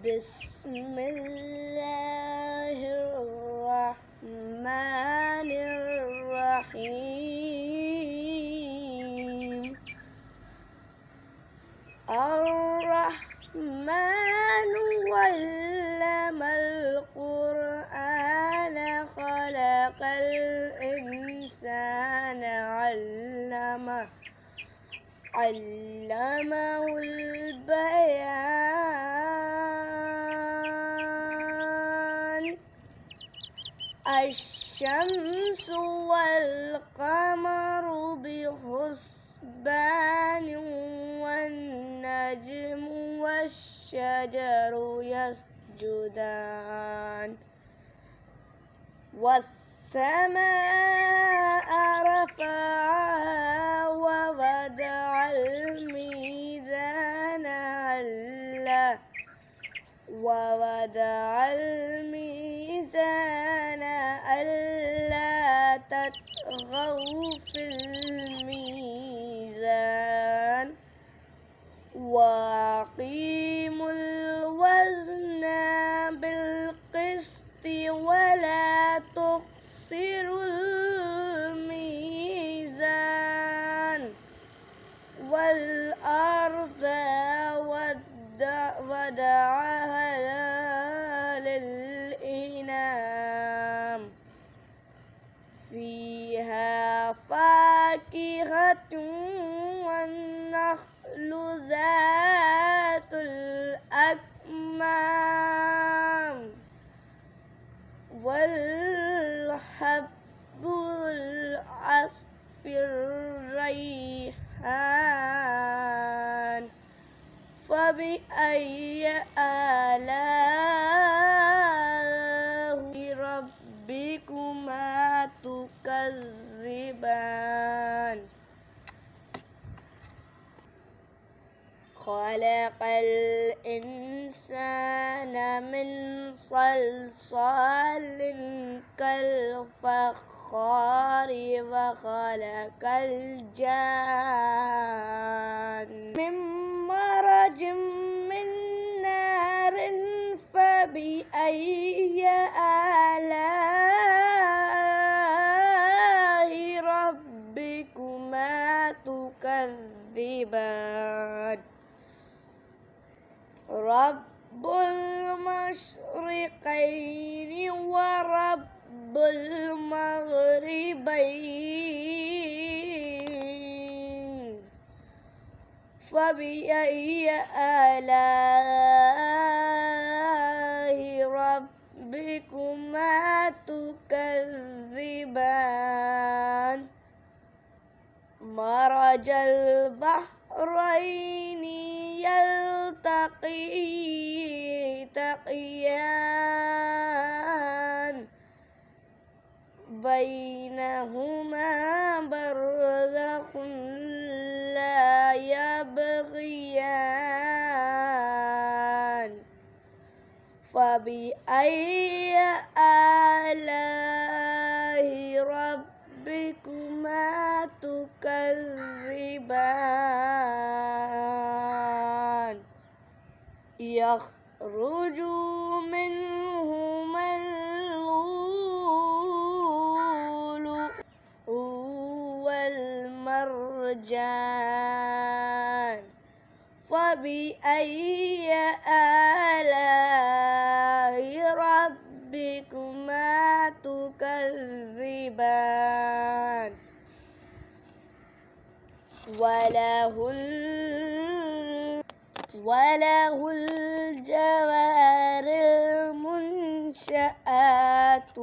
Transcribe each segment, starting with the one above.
بسم الله الرحمن الرحيم. الرحمن علم القرآن خلق الإنسان علمه البيان. الشمس والقمر بحسبان والنجم والشجر يسجدان. والسماء رفعها ووضع الميزان ألا تطغوا في الميزان وأقيموا الوزن بالقسط ولا تخسروا الميزان. والأرض وضعها للأنام فيها فاكهة والنخل ذات الأكمام والحب العصف الريحان. فبأي آلاء ربكما تكذبان؟ خلق الإنسان من صلصال كالفخار وخلق الجان من مرج من نار. فبأي آلاء ربكما تكذبان؟ رب المشرقين ورب المغربين. فبأي آلاء ربكما تكذبان؟ مرج البحرين يلتقيان بينهما برزخ لا يبغيان. فبأي آلاء ربكما تكذبان؟ يخرج منهما اللؤلؤ والمرجان. فبأي آلاء ربكما تكذبان؟ وله الجوار المنشآت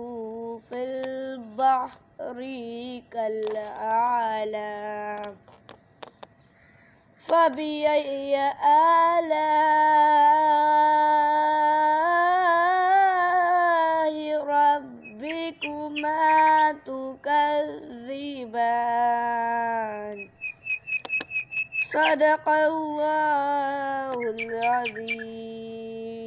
في البحر كالأعلام. فبأي آلاء ربكما تكذبان؟ صدق الله العظيم.